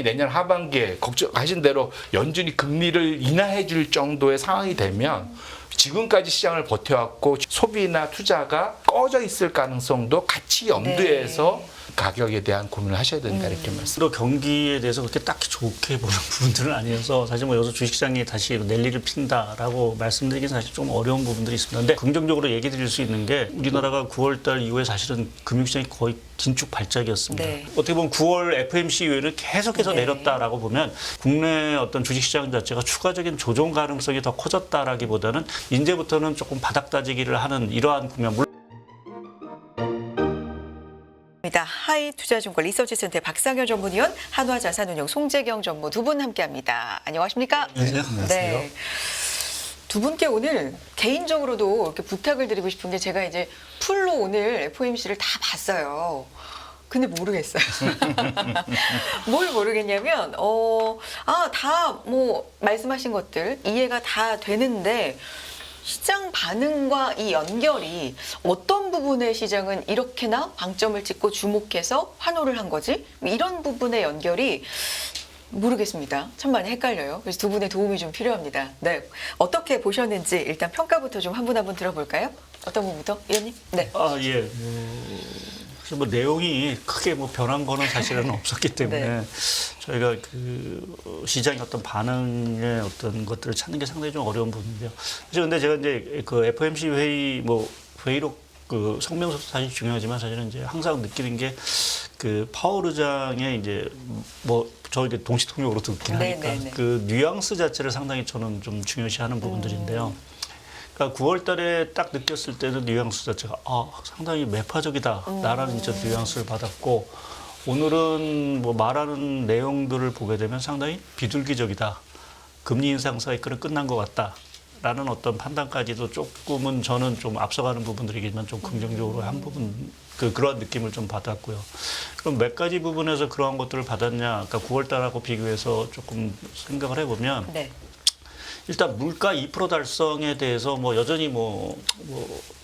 내년 하반기에 걱정하신 대로 연준이 금리를 인하해 줄 정도의 상황이 되면 지금까지 시장을 버텨왔고 소비나 투자가 꺼져 있을 가능성도 같이 염두에서 가격에 대한 고민을 하셔야 된다 이렇게 말씀. 또 경기에 대해서 그렇게 딱히 좋게 보는 부분들은 아니어서 사실 뭐 여기서 주식시장이 다시 랠리를 핀다라고 말씀드리긴 사실 좀 어려운 부분들이 있습니다. 근데 긍정적으로 얘기 드릴 수 있는 게 우리나라가 9월달 이후에 사실은 금융시장이 거의 긴축 발작이었습니다. 네. 어떻게 보면 9월 FMC 이후에는 계속해서 네. 내렸다라고 보면 국내 어떤 주식시장 자체가 추가적인 조정 가능성이 더 커졌다라기보다는 이제부터는 조금 바닥 다지기를 하는 이러한 국면. 하이투자증권 리서치센터의 박상현 전문위원, 한화자산운용 송재경 전무 두 분 함께합니다. 안녕하십니까? 안녕하세요. 네. 두 분께 오늘 개인적으로도 이렇게 부탁을 드리고 싶은 게 제가 이제 풀로 오늘 FOMC를 다 봤어요. 근데 모르겠어요. 뭘 모르겠냐면, 다 뭐 말씀하신 것들 이해가 다 되는데 시장 반응과 이 연결이 어떤 부분에 시장은 이렇게나 방점을 찍고 주목해서 환호를 한 거지? 이런 부분의 연결이 모르겠습니다. 참 많이 헷갈려요. 그래서 두 분의 도움이 좀 필요합니다. 네, 어떻게 보셨는지 일단 평가부터 좀 한 분 한 분 들어볼까요? 어떤 분부터? 위원님? 네. 예. 사실 뭐 내용이 크게 뭐 변한 거는 사실은 없었기 때문에 네. 저희가 그 시장의 어떤 반응의 어떤 것들을 찾는 게 상당히 좀 어려운 부분인데요. 사실 근데 제가 이제 그 FOMC 회의록 그 성명서도 사실 중요하지만 사실은 이제 항상 느끼는 게 그 파월 의장의 이제 뭐 저에게 동시통역으로 듣긴 하니까 네네네. 그 뉘앙스 자체를 상당히 저는 좀 중요시하는 부분들인데요. 그러니까 9월 달에 딱 느꼈을 때는 뉘앙스 자체가 상당히 매파적이다. 라는 이제 뉘앙스를 받았고 오늘은 뭐 말하는 내용들을 보게 되면 상당히 비둘기적이다. 금리 인상 사이클은 끝난 것 같다. 라는 어떤 판단까지도 조금은 저는 좀 앞서가는 부분들이겠지만 좀 긍정적으로 한 부분 그런 느낌을 좀 받았고요. 그럼 몇 가지 부분에서 그러한 것들을 받았냐? 그러니까 9월 달하고 비교해서 조금 생각을 해보면 네. 일단 물가 2% 달성에 대해서 뭐 여전히 뭐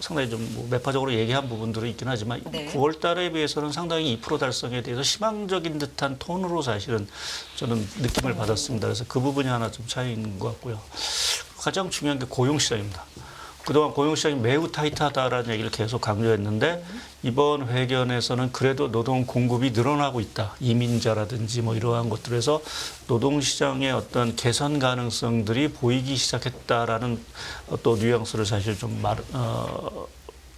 상당히 좀 뭐 매파적으로 얘기한 부분들은 있긴 하지만 네. 9월 달에 비해서는 상당히 2% 달성에 대해서 희망적인 듯한 톤으로 사실은 저는 느낌을 받았습니다. 그래서 그 부분이 하나 좀 차이인 것 같고요. 가장 중요한 게 고용시장입니다. 그동안 고용시장이 매우 타이트하다라는 얘기를 계속 강조했는데 이번 회견에서는 그래도 노동 공급이 늘어나고 있다. 이민자라든지 뭐 이러한 것들에서 노동시장의 어떤 개선 가능성들이 보이기 시작했다라는 또 뉘앙스를 사실 좀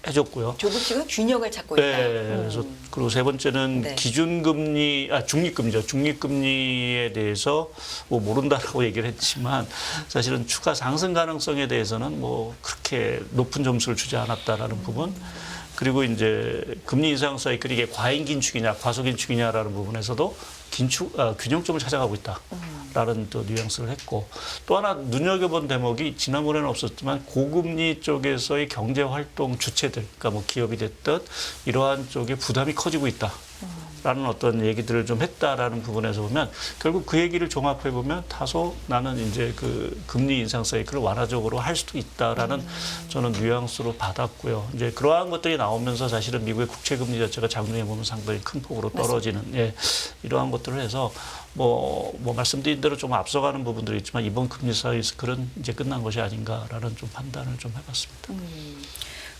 해줬고요. 조금씩은 균형을 찾고 있다. 네, 그래서 그리고 세 번째는 네. 기준금리, 중립금리죠. 중립금리에 대해서 뭐 모른다라고 얘기를 했지만 사실은 추가 상승 가능성에 대해서는 뭐 그렇게 높은 점수를 주지 않았다라는 부분. 그리고 이제 금리 인상 사이클이 이게 과잉 긴축이냐, 과소 긴축이냐라는 부분에서도 균형점을 찾아가고 있다라는 또 뉘앙스를 했고 또 하나 눈여겨본 대목이 지난번에는 없었지만 고금리 쪽에서의 경제 활동 주체들, 그러니까 뭐 기업이 됐든 이러한 쪽에 부담이 커지고 있다. 라는 어떤 얘기들을 좀 했다라는 부분에서 보면 결국 그 얘기를 종합해 보면 다소 나는 이제 그 금리 인상 사이클을 완화적으로 할 수도 있다라는 저는 뉘앙스로 받았고요. 이제 그러한 것들이 나오면서 사실은 미국의 국채 금리 자체가 장중에 보면 상당히 큰 폭으로 떨어지는 이러한 것들을 해서 뭐 말씀드린 대로 좀 앞서가는 부분들이 있지만 이번 금리 사이클은 이제 끝난 것이 아닌가라는 좀 판단을 좀 해봤습니다.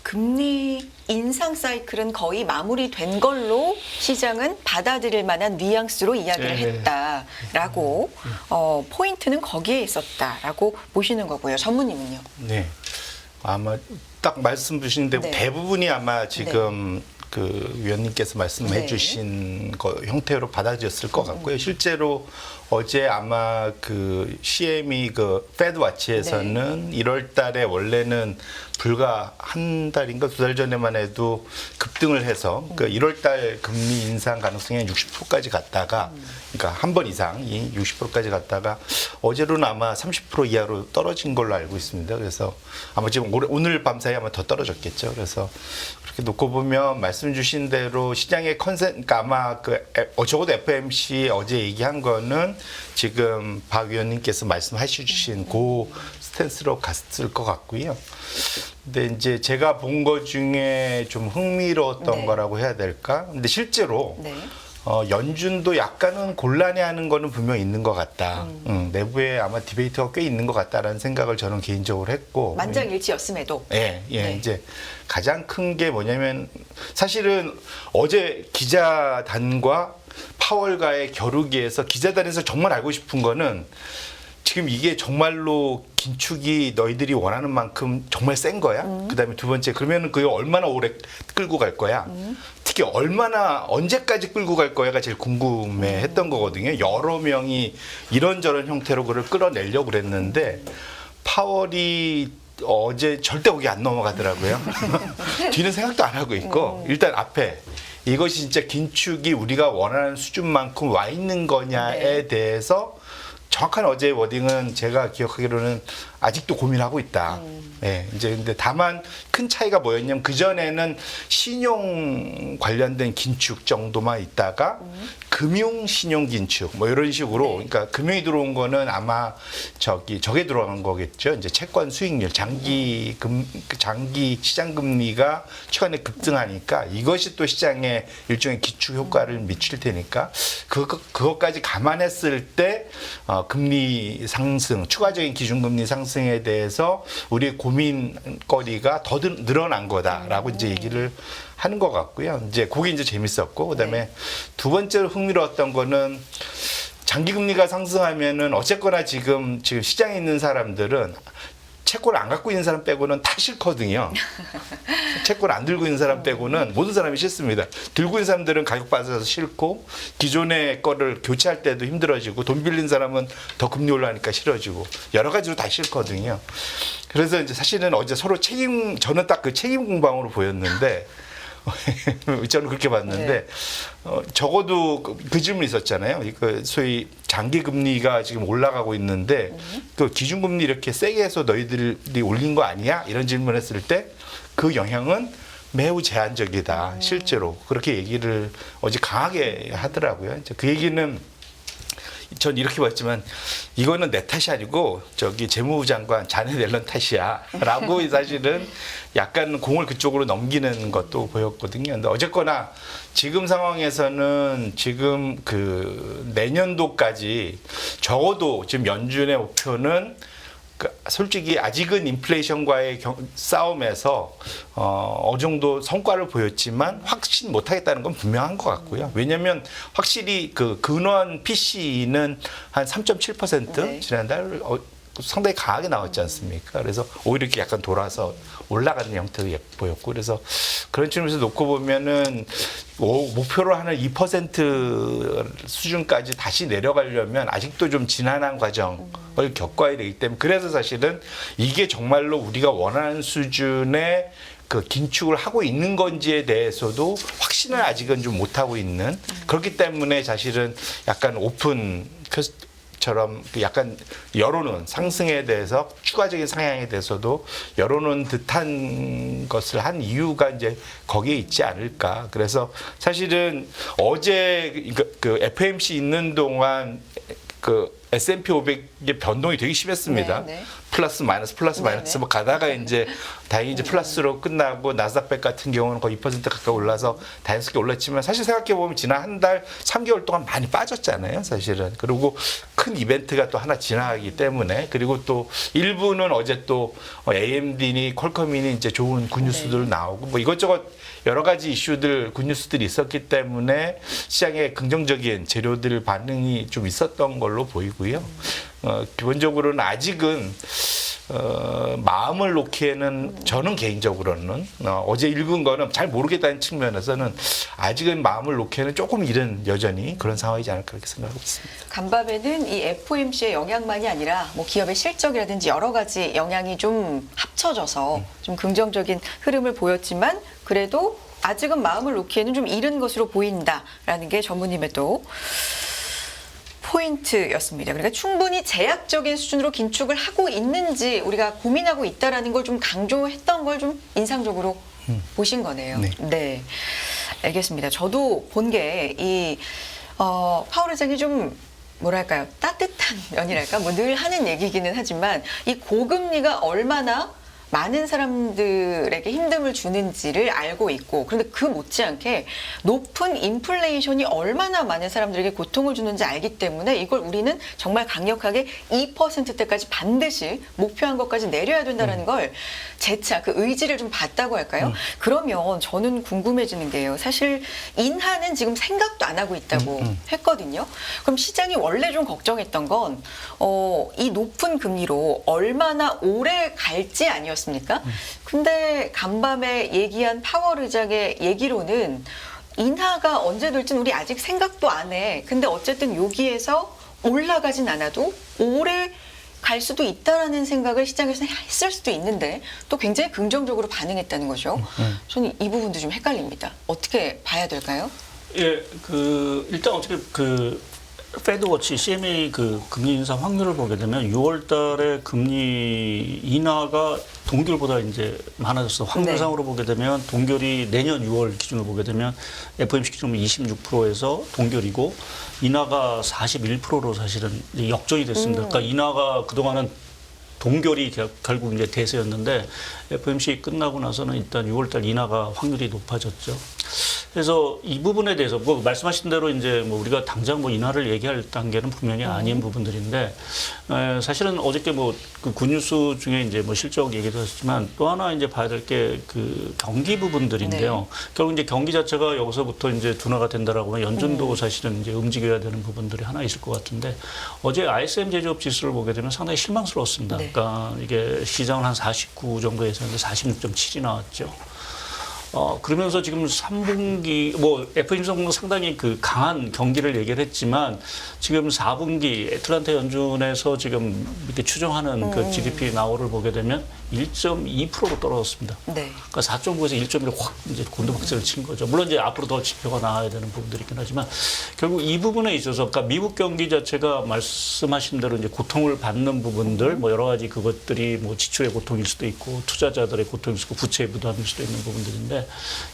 금리 인상 사이클은 거의 마무리된 걸로 시장은 받아들일 만한 뉘앙스로 이야기를 했다라고 포인트는 거기에 있었다라고 보시는 거고요. 전무님은요? 네. 아마 딱 말씀 주신 대로 대부분이 아마 지금 그 위원님께서 말씀해 주신 거 형태로 받아들였을 것 같고요. 실제로 어제 아마 그 CME 그 페드 와치에서는 1월 달에 원래는 불과 한 달인가 두 달 전에만 해도 급등을 해서 그 1월 달 금리 인상 가능성이 60%까지 갔다가 그러니까 한 번 이상이 60%까지 갔다가 어제로는 아마 30% 이하로 떨어진 걸로 알고 있습니다. 그래서 아마 지금 오늘 밤 사이 아마 더 떨어졌겠죠. 그래서 그렇게 놓고 보면 말씀 주신 대로 시장의 그러니까 아마 적어도 FOMC 어제 얘기한 거는 지금 박 위원님께서 말씀하셔 주신 그 스탠스로 갔을 것 같고요. 근데 이제 제가 본 것 중에 좀 흥미로웠던 거라고 해야 될까? 근데 실제로 연준도 약간은 곤란해하는 거는 분명 있는 것 같다. 내부에 아마 디베이트가 꽤 있는 것 같다라는 생각을 저는 개인적으로 했고. 만장일치였음에도. 예, 네. 이제 가장 큰 게 뭐냐면 사실은 어제 기자단과 파월과의 겨루기에서 기자단에서 정말 알고 싶은 거는 지금 이게 정말로 긴축이 너희들이 원하는 만큼 정말 센 거야? 그다음에 두 번째, 그러면은 그게 얼마나 오래 끌고 갈 거야? 특히 얼마나 언제까지 끌고 갈 거야가 제일 궁금해했던 거거든요. 여러 명이 이런저런 형태로 그걸 끌어내려고 그랬는데 파월이 어제 절대 거기 안 넘어가더라고요. 뒤는 생각도 안 하고 있고 일단 앞에 이것이 진짜 긴축이 우리가 원하는 수준만큼 와 있는 거냐에 네. 대해서 정확한 어제의 워딩은 제가 기억하기로는 아직도 고민하고 있다. 네, 이제 근데 다만 큰 차이가 뭐였냐면 그전에는 신용 관련된 긴축 정도만 있다가 금융 신용 긴축 뭐 이런 식으로 그러니까 금융이 들어온 거는 아마 저게 들어간 거겠죠. 이제 채권 수익률 장기 시장 금리가 최근에 급등하니까 이것이 또 시장에 일종의 기축 효과를 미칠 테니까 그것까지 감안했을 때 금리 상승, 추가적인 기준금리 상승에 대해서 우리의 고민거리가 더 늘어난 거다라고 이제 얘기를 하는 것 같고요. 이제 그게 이제 재밌었고, 그다음에 두 번째로 흥미로웠던 거는 장기금리가 상승하면은 어쨌거나 지금 시장에 있는 사람들은 채권을 안 갖고 있는 사람 빼고는 다 싫거든요. 채권을 안 들고 있는 사람 빼고는 모든 사람이 싫습니다. 들고 있는 사람들은 가격 빠져서 싫고 기존의 거를 교체할 때도 힘들어지고 돈 빌린 사람은 더 금리 올라가니까 싫어지고 여러 가지로 다 싫거든요. 그래서 이제 사실은 어제 서로 저는 딱 그 책임 공방으로 보였는데 저는 그렇게 봤는데 적어도 그 질문이 있었잖아요. 그 소위 장기 금리가 지금 올라가고 있는데 그 기준 금리 이렇게 세게 해서 너희들이 올린 거 아니야? 이런 질문했을 때 그 영향은 매우 제한적이다. 실제로 그렇게 얘기를 어제 강하게 하더라고요. 이제 그 얘기는 전 이렇게 봤지만 이거는 내 탓이 아니고 저기 재무부 장관 자네 낼런 탓이야 라고 사실은 약간 공을 그쪽으로 넘기는 것도 보였거든요. 근데 어쨌거나 지금 상황에서는 지금 그 내년도까지 적어도 지금 연준의 목표는 솔직히 아직은 인플레이션과의 싸움에서 어느 정도 성과를 보였지만 확신 못하겠다는 건 분명한 것 같고요. 왜냐하면 확실히 그 근원 PC는 한 3.7% 네. 지난달 상당히 강하게 나왔지 않습니까? 그래서 오히려 이렇게 약간 돌아서 올라가는 형태도 보였고 그래서 그런 측면에서 놓고 보면은 목표로 하는 2% 수준까지 다시 내려가려면 아직도 좀 지난한 과정을 겪어야 되기 때문에 그래서 사실은 이게 정말로 우리가 원하는 수준의 그 긴축을 하고 있는 건지에 대해서도 확신을 아직은 좀 못하고 있는 그렇기 때문에 사실은 약간 오픈 처럼 약간 열어놓은 상승에 대해서 추가적인 상향에 대해서도 열어놓은 듯한 것을 한 이유가 이제 거기에 있지 않을까. 그래서 사실은 어제 그 FOMC 있는 동안 그 S&P 500의 변동이 되게 심했습니다. 네, 네. 플러스 마이너스 뭐 가다가 이제 다행히 이제 플러스로 끝나고 나스닥 같은 경우는 거의 2% 가까이 올라서 다행스럽게 올랐지만 사실 생각해 보면 지난 한 달 3개월 동안 많이 빠졌잖아요, 사실은. 그리고 큰 이벤트가 또 하나 지나가기 때문에 그리고 또 일부는 어제 또 AMD니 퀄컴이니 이제 좋은 굿뉴스들 나오고 뭐 이것저것 여러 가지 이슈들 굿뉴스들이 있었기 때문에 시장에 긍정적인 재료들 반응이 좀 있었던 걸로 보이고요. 기본적으로는 아직은 마음을 놓기에는 저는 개인적으로는 어제 읽은 거는 잘 모르겠다는 측면에서는 아직은 마음을 놓기에는 조금 이른 여전히 그런 상황이지 않을까 그렇게 생각하고 있습니다. 간밤에는 이 FOMC의 영향만이 아니라 뭐 기업의 실적이라든지 여러 가지 영향이 좀 합쳐져서 좀 긍정적인 흐름을 보였지만 그래도 아직은 마음을 놓기에는 좀 이른 것으로 보인다라는 게 전무님의 또 포인트였습니다. 그러니까 충분히 제약적인 수준으로 긴축을 하고 있는지 우리가 고민하고 있다라는 걸 좀 강조했던 걸 좀 인상적으로 보신 거네요. 네. 네, 알겠습니다. 저도 본 게 이 파월 의장이 좀 뭐랄까요 따뜻한 면이랄까 뭐 늘 하는 얘기기는 하지만 이 고금리가 얼마나 많은 사람들에게 힘듦을 주는지를 알고 있고, 그런데 그 못지않게 높은 인플레이션이 얼마나 많은 사람들에게 고통을 주는지 알기 때문에 이걸 우리는 정말 강력하게 2%대까지 반드시 목표한 것까지 내려야 된다는 걸 재차 그 의지를 좀 봤다고 할까요? 그러면 저는 궁금해지는 게요. 사실 인하는 지금 생각도 안 하고 있다고 했거든요. 그럼 시장이 원래 좀 걱정했던 건 이 높은 금리로 얼마나 오래 갈지 아니었습니까? 근데 간밤에 얘기한 파월 의장의 얘기로는 인하가 언제 될지는 우리 아직 생각도 안 해. 근데 어쨌든 여기에서 올라가진 않아도 오래 갈 수도 있다라는 생각을 시장에서 했을 수도 있는데 또 굉장히 긍정적으로 반응했다는 거죠. 저는 이 부분도 좀 헷갈립니다. 어떻게 봐야 될까요? 예, 일단 어떻게 페드워치 CMA 금리 인상 확률을 보게 되면 6월 달에 금리 인하가 동결보다 이제 많아졌어. 확률상으로 보게 되면 동결이 내년 6월 기준으로 보게 되면 FOMC 기준으로 26%에서 동결이고 인하가 41%로 사실은 이제 역전이 됐습니다. 그러니까 인하가 그동안은 동결이 결국 이제 대세였는데 FOMC 끝나고 나서는 일단 6월달 인하가 확률이 높아졌죠. 그래서 이 부분에 대해서 뭐 말씀하신 대로 이제 뭐 우리가 당장 뭐 인하를 얘기할 단계는 분명히 아닌 부분들인데 사실은 어저께 뭐 그 굿뉴스 중에 이제 뭐 실적 얘기도 하셨지만 또 하나 이제 봐야 될 게 그 경기 부분들인데요. 네. 결국 이제 경기 자체가 여기서부터 이제 둔화가 된다라고 하면 연준도 사실은 이제 움직여야 되는 부분들이 하나 있을 것 같은데 어제 ISM 제조업 지수를 보게 되면 상당히 실망스러웠습니다. 네. 그러니까 이게 시장은 한 49 정도 예상인데 46.7이 나왔죠. 그러면서 지금 3분기, 뭐, FOMC 상당히 강한 경기를 얘기를 했지만, 지금 4분기 애틀란타 연준에서 지금 이렇게 추정하는 그 GDP 나오를 보게 되면 1.2%로 떨어졌습니다. 네. 그러니까 4.9에서 1.1로 확 이제 곤두박질을 친 거죠. 물론 이제 앞으로 더 지표가 나와야 되는 부분들이 있긴 하지만, 결국 이 부분에 있어서, 그러니까 미국 경기 자체가 말씀하신 대로 이제 고통을 받는 부분들, 뭐 여러 가지 그것들이 뭐 지출의 고통일 수도 있고, 투자자들의 고통일 수도 있고, 부채의 부담일 수도 있는 부분들인데,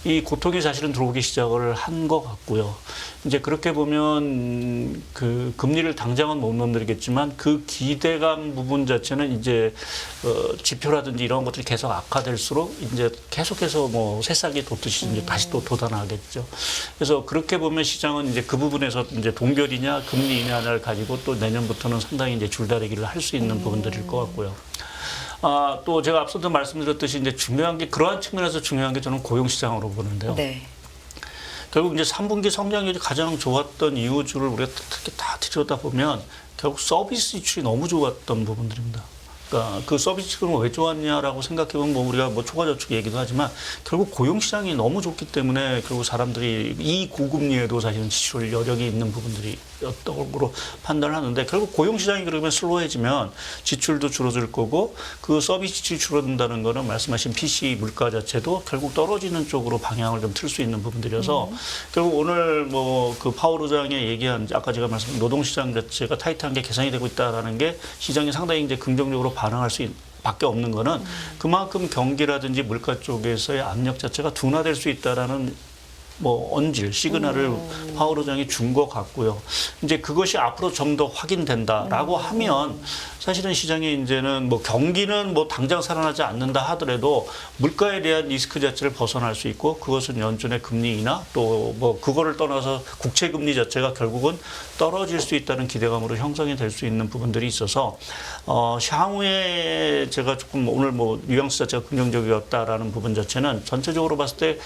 이 고통이 사실은 들어오기 시작을 한 것 같고요. 이제 그렇게 보면 그 금리를 당장은 못 넘기겠지만 그 기대감 부분 자체는 이제 지표라든지 이런 것들이 계속 악화될수록 이제 계속해서 뭐 새싹이 돋듯이 이제 다시 또 돋아나겠죠. 그래서 그렇게 보면 시장은 이제 그 부분에서 이제 동결이냐 금리 인하를 가지고 또 내년부터는 상당히 이제 줄다리기를 할 수 있는 부분들일 것 같고요. 또 제가 앞서도 말씀드렸듯이 이제 중요한 게 그러한 측면에서 중요한 게 저는 고용시장으로 보는데요. 네. 결국 이제 3분기 성장률이 가장 좋았던 이유주를 우리가 특히 다 들여다보면 결국 서비스 지출이 너무 좋았던 부분들입니다. 그러니까 그 서비스 지출은 왜 좋았냐라고 생각해보면 뭐 우리가 뭐 초과저축 얘기도 하지만 결국 고용시장이 너무 좋기 때문에 결국 사람들이 이 고금리에도 사실은 지출 여력이 있는 부분들이 였던 걸로 판단을 하는데 결국 고용시장이 그러면 슬로해지면 지출도 줄어들 거고 그 서비스 지출이 줄어든다는 거는 말씀하신 PC 물가 자체도 결국 떨어지는 쪽으로 방향을 좀 틀 수 있는 부분들이어서 결국 오늘 뭐 그 파월 의장이 얘기한 아까 제가 말씀드린 노동시장 자체가 타이트한 게 개선이 되고 있다라는 게 시장이 상당히 이제 긍정적으로 반응할 수 밖에 없는 거는 그만큼 경기라든지 물가 쪽에서의 압력 자체가 둔화될 수 있다라는 뭐 언질 시그널을 파월 의장이 준 것 같고요. 이제 그것이 앞으로 좀 더 확인된다라고 하면 사실은 시장이 이제는 뭐 경기는 뭐 당장 살아나지 않는다 하더라도 물가에 대한 리스크 자체를 벗어날 수 있고 그것은 연준의 금리 인하 또 뭐 그거를 떠나서 국채 금리 자체가 결국은 떨어질 수 있다는 기대감으로 형성이 될 수 있는 부분들이 있어서 향후에 제가 조금 오늘 뭐 뉘앙스 자체가 긍정적이었다라는 부분 자체는 전체적으로 봤을 때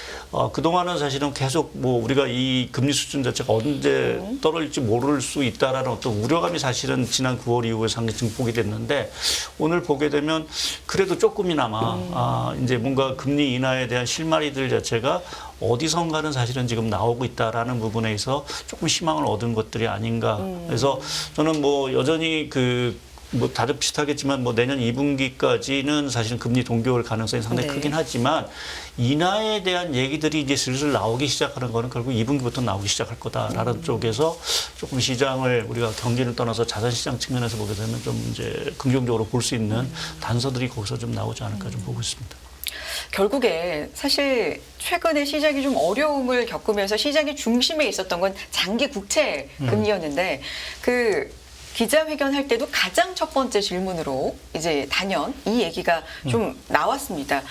그동안은 사실은 계속 뭐 우리가 이 금리 수준 자체가 언제 떨어질지 모를 수 있다라는 어떤 우려감이 사실은 지난 9월 이후에 상당히 증폭이 됐는데 오늘 보게 되면 그래도 조금이나마 이제 뭔가 금리 인하에 대한 실마리들 자체가 어디선가는 사실은 지금 나오고 있다라는 부분에 있어 조금 희망을 얻은 것들이 아닌가. 그래서 저는 뭐 여전히 뭐 다들 비슷하겠지만 뭐 내년 2분기까지는 사실은 금리 동결 가능성이 상당히 네. 크긴 하지만 인하에 대한 얘기들이 이제 슬슬 나오기 시작하는 거는 결국 2분기부터 나오기 시작할 거다라는 쪽에서 조금 시장을 우리가 경기를 떠나서 자산시장 측면에서 보게 되면 좀 이제 긍정적으로 볼 수 있는 단서들이 거기서 좀 나오지 않을까 좀 보고 있습니다. 결국에 사실 최근에 시장이 좀 어려움을 겪으면서 시장의 중심에 있었던 건 장기 국채 금리였는데 그 기자회견 할 때도 가장 첫 번째 질문으로 이제 단연 이 얘기가 좀 나왔습니다.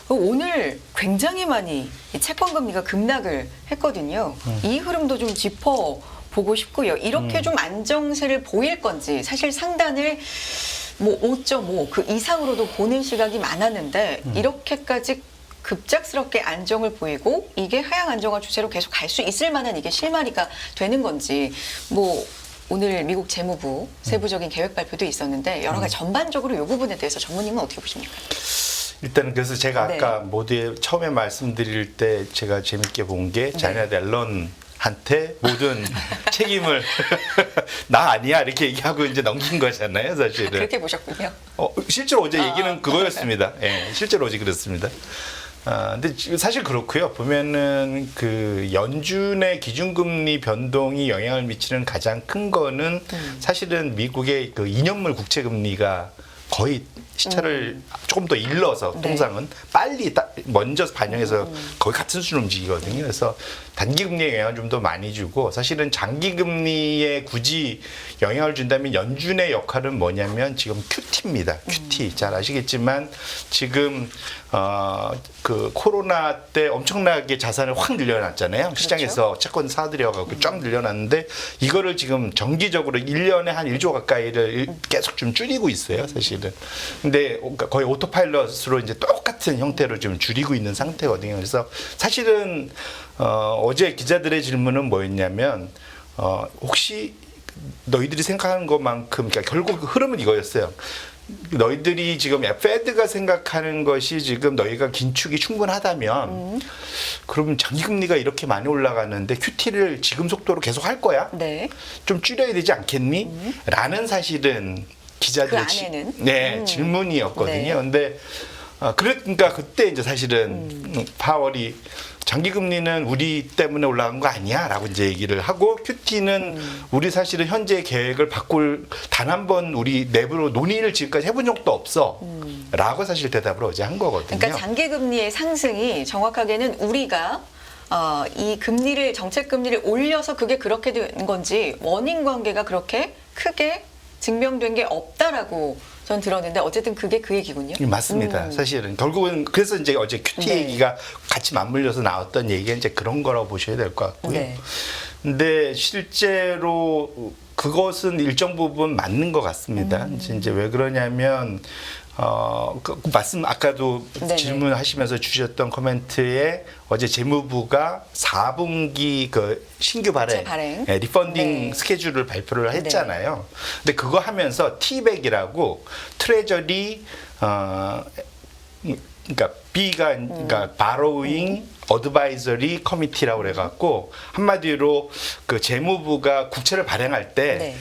오늘 굉장히 많이 이 채권 금리가 급락을 했거든요. 이 흐름도 좀 짚어 보고 싶고요. 이렇게 좀 안정세를 보일 건지 사실 상단을 뭐 5.5 그 이상으로도 보는 시각이 많았는데 이렇게까지 급작스럽게 안정을 보이고 이게 하향 안정화 추세로 계속 갈 수 있을 만한 이게 실마리가 되는 건지 뭐 오늘 미국 재무부 세부적인 계획 발표도 있었는데 여러 가지 전반적으로 이 부분에 대해서 전무님은 어떻게 보십니까? 일단은 그래서 제가 네. 아까 모두에 처음에 말씀드릴 때 제가 재밌게 본 게 자네트 앨런한테 모든 책임을 나 아니야 이렇게 얘기하고 이제 넘긴 거잖아요, 사실은. 그렇게 보셨군요. 실제로 어제 얘기는 그거였습니다. 예, 실제로 어제 그랬습니다. 근데 사실 그렇고요. 보면은 그 연준의 기준금리 변동이 영향을 미치는 가장 큰 거는 사실은 미국의 그 2년물 국채금리가 거의 시차를 조금 더 일러서 네. 통상은 빨리 먼저 반영해서 거의 같은 수준으로 움직이거든요. 그래서 단기 금리에 영향을 좀 더 많이 주고 사실은 장기 금리에 굳이 영향을 준다면 연준의 역할은 뭐냐면 지금 QT입니다. QT 잘 아시겠지만 지금 그 코로나 때 엄청나게 자산을 확 늘려놨잖아요. 그렇죠. 시장에서 채권 사들여가지고 쫙 늘려놨는데 이거를 지금 정기적으로 1년에 한 1조 가까이를 계속 좀 줄이고 있어요, 사실은. 근데 거의 오토파일럿으로 이제 똑같은 형태로 좀 줄이고 있는 상태거든요. 그래서 사실은 어제 기자들의 질문은 뭐였냐면 혹시 너희들이 생각하는 것만큼 그러니까 결국 그 흐름은 이거였어요. 너희들이 지금 페드가 생각하는 것이 지금 너희가 긴축이 충분하다면 그러면 장기금리가 이렇게 많이 올라가는데 QT를 지금 속도로 계속 할 거야? 네. 좀 줄여야 되지 않겠니? 라는 사실은 기자들의 그 안에는? 네, 질문이었거든요. 네. 근데 그러니까 그때 이제 사실은 파월이 장기금리는 우리 때문에 올라간 거 아니야? 라고 이제 얘기를 하고 QT는 우리 사실은 현재 계획을 바꿀 단 한 번 우리 내부로 논의를 지금까지 해본 적도 없어. 라고 사실 대답을 어제 한 거거든요. 그러니까 장기 금리의 상승이 정확하게는 우리가 이 금리를 정책 금리를 올려서 그게 그렇게 된 건지 원인 관계가 그렇게 크게 증명된 게 없다라고 전 들었는데 어쨌든 그게 그 얘기군요. 맞습니다. 사실은 결국은 그래서 이제 어제 QT 네. 얘기가 같이 맞물려서 나왔던 얘기가 이제 그런 거라고 보셔야 될 것 같고요. 네. 근데 실제로 그것은 일정 부분 맞는 것 같습니다. 이제 왜 그러냐면 그 말씀 아까도 네네. 질문하시면서 주셨던 코멘트에 어제 재무부가 4분기 그 신규 발행, 발행. 리펀딩 네. 스케줄을 발표를 했잖아요. 근데 그거 하면서 T백이라고 트레저리 그러니까 B가 그러니까 borrowing 어드바이저리 커미티라고 그래갖고 한마디로 그 재무부가 국채를 발행할 때 네.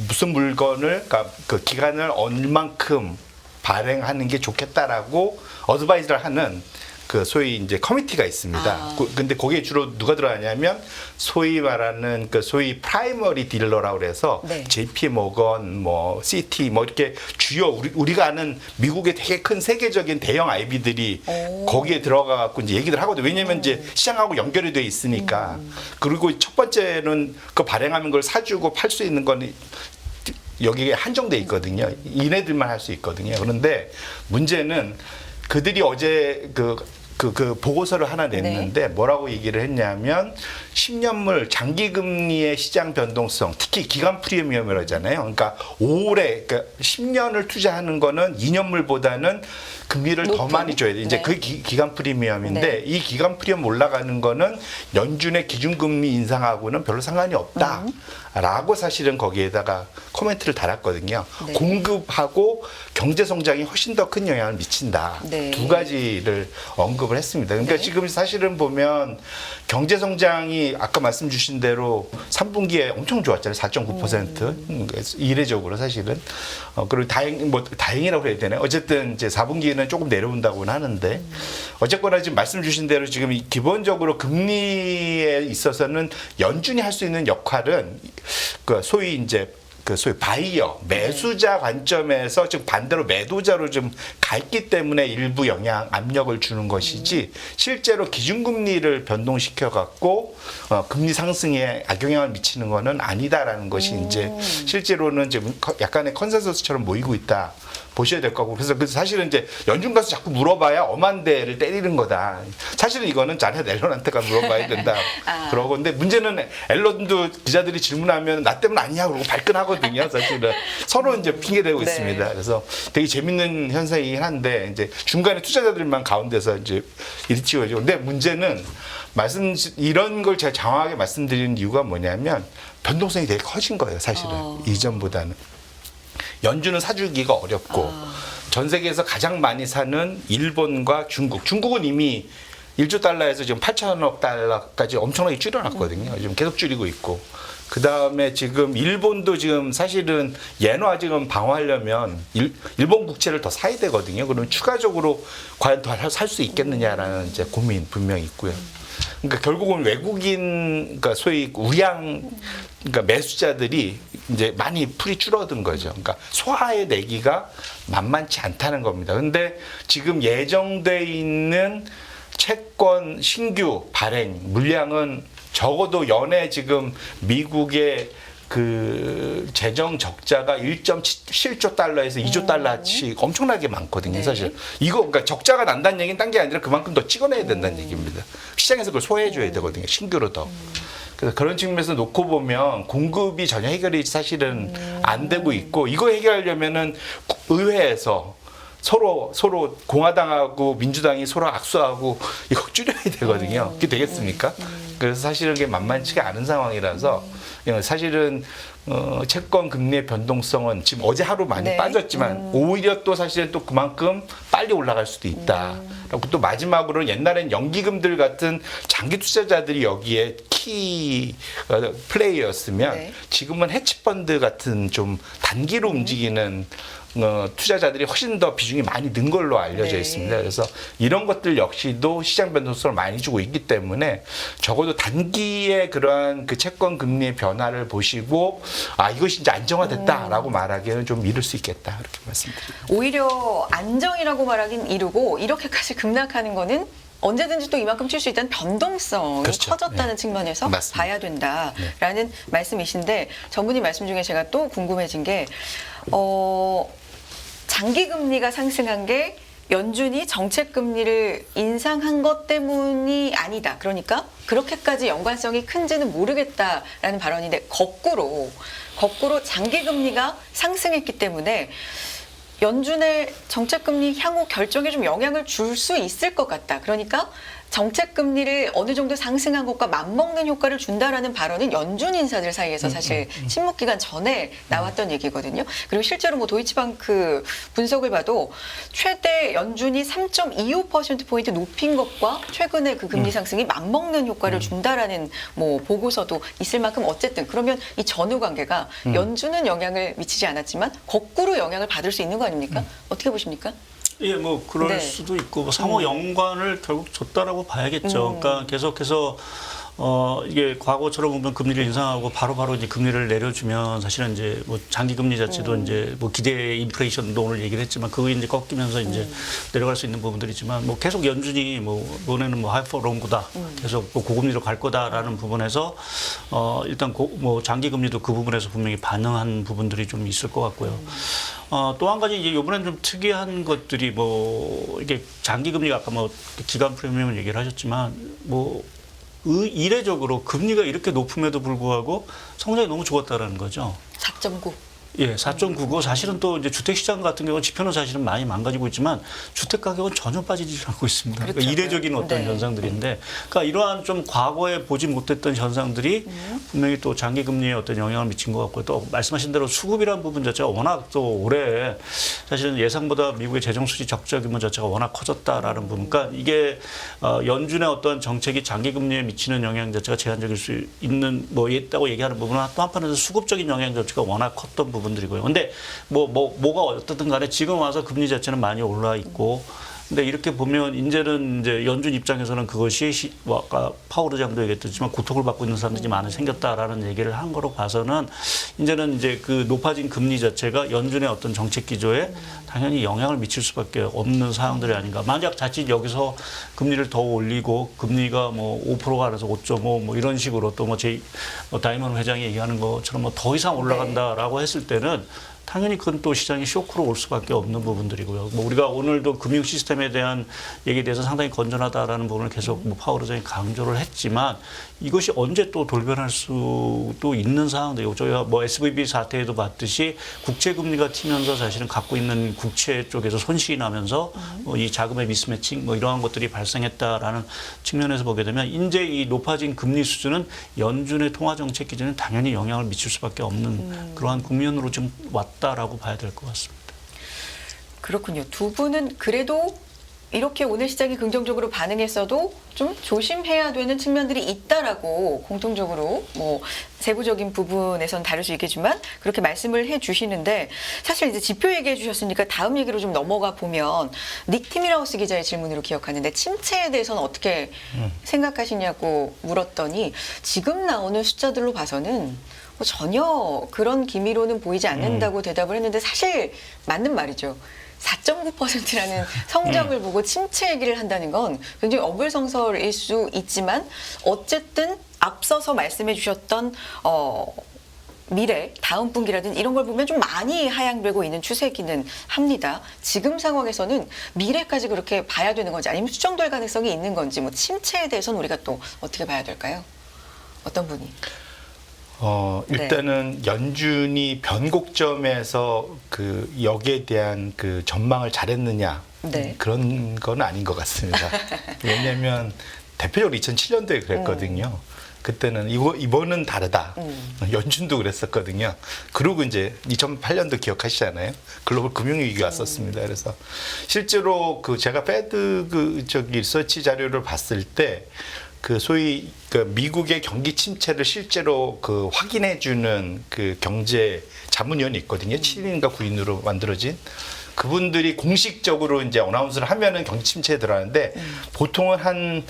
무슨 물건을 그러니까 그 기간을 얼만큼 발행하는 게 좋겠다라고 어드바이저를 하는 그 소위 이제 커미티가 있습니다. 근데 거기에 주로 누가 들어가냐면 소위 말하는 그 소위 프라이머리 딜러라고 그래서 네. JP 모건, 뭐 CT 뭐 이렇게 주요 우리가 아는 미국의 되게 큰 세계적인 대형 IB들이 거기에 들어가 갖고 이제 얘기를 하거든요. 왜냐면 이제 시장하고 연결이 돼 있으니까. 그리고 첫 번째는 그 발행하는 걸 사주고 팔 수 있는 건 여기에 한정돼 있거든요. 이네들만 할 수 있거든요. 그런데 문제는 그들이 어제 그 보고서를 하나 냈는데 뭐라고 얘기를 했냐면 10년물 장기금리의 시장 변동성, 특히 기간 프리미엄이라고 하잖아요. 그러니까 오래 그러니까 10년을 투자하는 거는 2년물보다는 금리를 더 높은? 많이 줘야 돼. 이제 네. 그게 기간 프리미엄인데 네. 이 기간 프리미엄 올라가는 거는 연준의 기준금리 인상하고는 별로 상관이 없다. 라고 사실은 거기에다가 코멘트를 달았거든요. 네. 공급하고 경제 성장이 훨씬 더 큰 영향을 미친다. 네. 두 가지를 언급을 했습니다. 그러니까 네. 지금 사실은 보면 경제 성장이 아까 말씀 주신 대로 3분기에 엄청 좋았잖아요. 4.9%. 이례적으로 사실은. 그리고 다행이라고 해야 되나요? 어쨌든 이제 4분기에는 조금 내려온다고는 하는데 어쨌거나 지금 말씀 주신 대로 지금 기본적으로 금리에 있어서는 연준이 할 수 있는 역할은 그 소위 이제 그 소위 바이어 매수자 관점에서 즉 반대로 매도자로 좀 갔기 때문에 일부 영향 압력을 주는 것이지 실제로 기준금리를 변동시켜 갖고 금리 상승에 악영향을 미치는 것은 아니다라는 것이 이제 실제로는 지금 약간의 컨센서스처럼 모이고 있다. 보셔야 될 거고 그래서 사실은 이제 연준 가서 자꾸 물어봐야 엄한 데를 때리는 거다. 사실은 이거는 자네 앨런한테가 물어봐야 된다. 그러고 근데 문제는 앨런도 기자들이 질문하면 나 때문 아니냐 그러고 발끈하거든요. 사실은 서로 이제 핑계대고 네. 있습니다. 그래서 되게 재밌는 현상이긴 한데 이제 중간에 투자자들만 가운데서 이제 일치워지고 근데 문제는 이런 걸 제가 장황하게 말씀드리는 이유가 뭐냐면 변동성이 되게 커진 거예요. 사실은 이전보다는. 연준은 사주기가 어렵고 전 세계에서 가장 많이 사는 일본과 중국은 이미 1조 달러에서 지금 8천억 달러까지 엄청나게 줄여놨거든요. 지금 계속 줄이고 있고 그 다음에 지금 일본도 지금 사실은 엔화 지금 방어하려면 일본 국채를 더 사야 되거든요. 그러면 추가적으로 과연 더 살 수 있겠느냐라는 이제 고민 분명히 있고요. 그러니까 결국은 외국인, 그러니까 소위 우량, 그러니까 매수자들이 이제 많이 풀이 줄어든 거죠. 그러니까 소화해 내기가 만만치 않다는 겁니다. 근데 지금 예정돼 있는 채권 신규 발행 물량은 적어도 연에 지금 미국의 그 재정 적자가 1.7조 달러에서 2조 달러씩 엄청나게 많거든요, 사실. 이거 그러니까 적자가 난다는 얘기는 딴 게 아니라 그만큼 더 찍어내야 된다는 얘기입니다. 시장에서 그걸 소화해 줘야 되거든요, 신규로 더. 그래서 그런 측면에서 놓고 보면 공급이 전혀 해결이 사실은 안 되고 있고 이거 해결하려면은 의회에서 서로 공화당하고 민주당이 서로 악수하고 이거 줄여야 되거든요. 그게 되겠습니까? 그래서 사실은 그게 만만치가 않은 상황이라서 사실은 채권 금리의 변동성은 지금 어제 하루 많이 빠졌지만 오히려 또 사실은 또 그만큼 빨리 올라갈 수도 있다. 그리고 또 마지막으로 옛날엔 연기금들 같은 장기 투자자들이 여기에 키 플레이였으면 지금은 헤지펀드 같은 좀 단기로 움직이는 투자자들이 훨씬 더 비중이 많이 는 걸로 알려져 있습니다. 그래서 이런 것들 역시도 시장 변동성을 많이 주고 있기 때문에 적어도 단기에 그러한 그 채권 금리의 변화를 보시고 이것이 이제 안정화됐다라고 말하기에는 좀 이를 수 있겠다 그렇게 말씀드립니다. 오히려 안정이라고 말하긴 이르고 이렇게까지 급락하는 거는 언제든지 또 이만큼 칠 수 있다는 변동성이 그렇죠. 커졌다는 측면에서 맞습니다. 봐야 된다라는 말씀이신데 전문의 말씀 중에 제가 또 궁금해진 게 장기 금리가 상승한 게 연준이 정책 금리를 인상한 것 때문이 아니다. 그러니까 그렇게까지 연관성이 큰지는 모르겠다라는 발언인데 거꾸로 장기 금리가 상승했기 때문에 연준의 정책 금리 향후 결정에 좀 영향을 줄 수 있을 것 같다. 그러니까 정책 금리를 어느 정도 상승한 것과 맞먹는 효과를 준다라는 발언은 연준 인사들 사이에서 사실 침묵 기간 전에 나왔던 얘기거든요. 그리고 실제로 뭐 도이치방크 분석을 봐도 최대 연준이 3.25%포인트 높인 것과 최근에 그 금리 상승이 맞먹는 효과를 준다라는 뭐 보고서도 있을 만큼 어쨌든 그러면 이 전후 관계가 연준은 영향을 미치지 않았지만 거꾸로 영향을 받을 수 있는 거 아닙니까? 어떻게 보십니까? 예, 뭐 그럴 수도 있고 뭐 상호 연관을 결국 줬다라고 봐야겠죠. 그러니까 계속해서 이게 과거처럼 보면 금리를 인상하고 바로 이제 금리를 내려주면 사실은 이제 뭐 장기 금리 자체도 이제 뭐 기대 인플레이션도 오늘 얘기를 했지만 그거 이제 꺾이면서 이제 내려갈 수 있는 부분들이지만 뭐 계속 연준이 뭐 이번에는 뭐 하이퍼 롱구다 계속 뭐 고금리로 갈 거다라는 부분에서 일단 뭐 장기 금리도 그 부분에서 분명히 반응한 부분들이 좀 있을 것 같고요. 또 한 가지 이제 이번엔 좀 특이한 것들이 뭐 이게 장기 금리가 아까 뭐 기간 프리미엄을 얘기를 하셨지만 뭐 이례적으로 금리가 이렇게 높음에도 불구하고 성장이 너무 좋았다라는 거죠. 4.9. 예, 4.9고 사실은 또 이제 주택 시장 같은 경우는 지표는 사실은 많이 망가지고 있지만 주택 가격은 전혀 빠지지 않고 있습니다. 그러니까 이례적인 어떤 현상들인데, 그러니까 이러한 좀 과거에 보지 못했던 현상들이 분명히 또 장기 금리에 어떤 영향을 미친 것 같고 또 말씀하신 대로 수급이라는 부분 자체가 워낙 또 올해 사실은 예상보다 미국의 재정 수지 적자 규모 자체가 워낙 커졌다라는 부분, 그러니까 이게 연준의 어떤 정책이 장기 금리에 미치는 영향 자체가 제한적일 수 있는 뭐 있다고 얘기하는 부분은 또 한편에서 수급적인 영향 자체가 워낙 컸던 부분들이고요. 근데 뭐가 어떻든 간에 지금 와서 금리 자체는 많이 올라 있고 근데 이렇게 보면 이제는 이제 연준 입장에서는 그것이 뭐 아까 파월 의장도 얘기했지만 고통을 받고 있는 사람들이 많이 생겼다라는 얘기를 한 거로 봐서는 이제는 이제 그 높아진 금리 자체가 연준의 어떤 정책 기조에 당연히 영향을 미칠 수밖에 없는 상황들이 아닌가. 만약 자칫 여기서 금리를 더 올리고 금리가 뭐 5%가 아니라서 5.5 뭐 이런 식으로 또 뭐 다이먼 회장이 얘기하는 것처럼 뭐 더 이상 올라간다라고 했을 때는 당연히 그건 또 시장이 쇼크로 올 수밖에 없는 부분들이고요. 뭐 우리가 오늘도 금융 시스템에 대한 얘기에 대해서 상당히 건전하다라는 부분을 계속 뭐 파월 의장이 강조를 했지만 이것이 언제 또 돌변할 수도 있는 상황들이고 저희가 뭐 SVB 사태에도 봤듯이 국채 금리가 튀면서 사실은 갖고 있는 국채 쪽에서 손실이 나면서 이 자금의 미스매칭 뭐 이러한 것들이 발생했다라는 측면에서 보게 되면 이제 이 높아진 금리 수준은 연준의 통화 정책 기준에 당연히 영향을 미칠 수밖에 없는 그러한 국면으로 좀 왔다라고 봐야 될 것 같습니다. 그렇군요. 두 분은 그래도 이렇게 오늘 시장이 긍정적으로 반응했어도 좀 조심해야 되는 측면들이 있다라고 공통적으로 뭐 세부적인 부분에선 다를 수 있겠지만 그렇게 말씀을 해주시는데 사실 이제 지표 얘기해 주셨으니까 다음 얘기로 좀 넘어가 보면 닉 티밀하우스 기자의 질문으로 기억하는데 침체에 대해서는 어떻게 생각하시냐고 물었더니 지금 나오는 숫자들로 봐서는 뭐 전혀 그런 기미로는 보이지 않는다고 대답을 했는데 사실 맞는 말이죠. 4.9%라는 성적을 보고 침체 얘기를 한다는 건 굉장히 어불성설일 수 있지만 어쨌든 앞서서 말씀해 주셨던 미래, 다음 분기라든 이런 걸 보면 좀 많이 하향되고 있는 추세기는 합니다. 지금 상황에서는 미래까지 그렇게 봐야 되는 건지 아니면 수정될 가능성이 있는 건지 뭐 침체에 대해서는 우리가 또 어떻게 봐야 될까요? 어떤 분이? 일단은 연준이 변곡점에서 그 여기에 대한 그 전망을 잘했느냐 그런 건 아닌 것 같습니다. 왜냐하면 대표적으로 2007년도에 그랬거든요. 그때는 이번은 다르다. 연준도 그랬었거든요. 그리고 이제 2008년도 기억하시잖아요. 글로벌 금융위기가 왔었습니다. 그래서 실제로 그 제가 패드 리서치 자료를 봤을 때 그 소위 그 미국의 경기 침체를 실제로 그 확인해주는 그 경제 자문위원이 있거든요. 7인인가 9인으로 만들어진 그분들이 공식적으로 이제 어나운스를 하면은 경기 침체에 들어가는데 보통은 한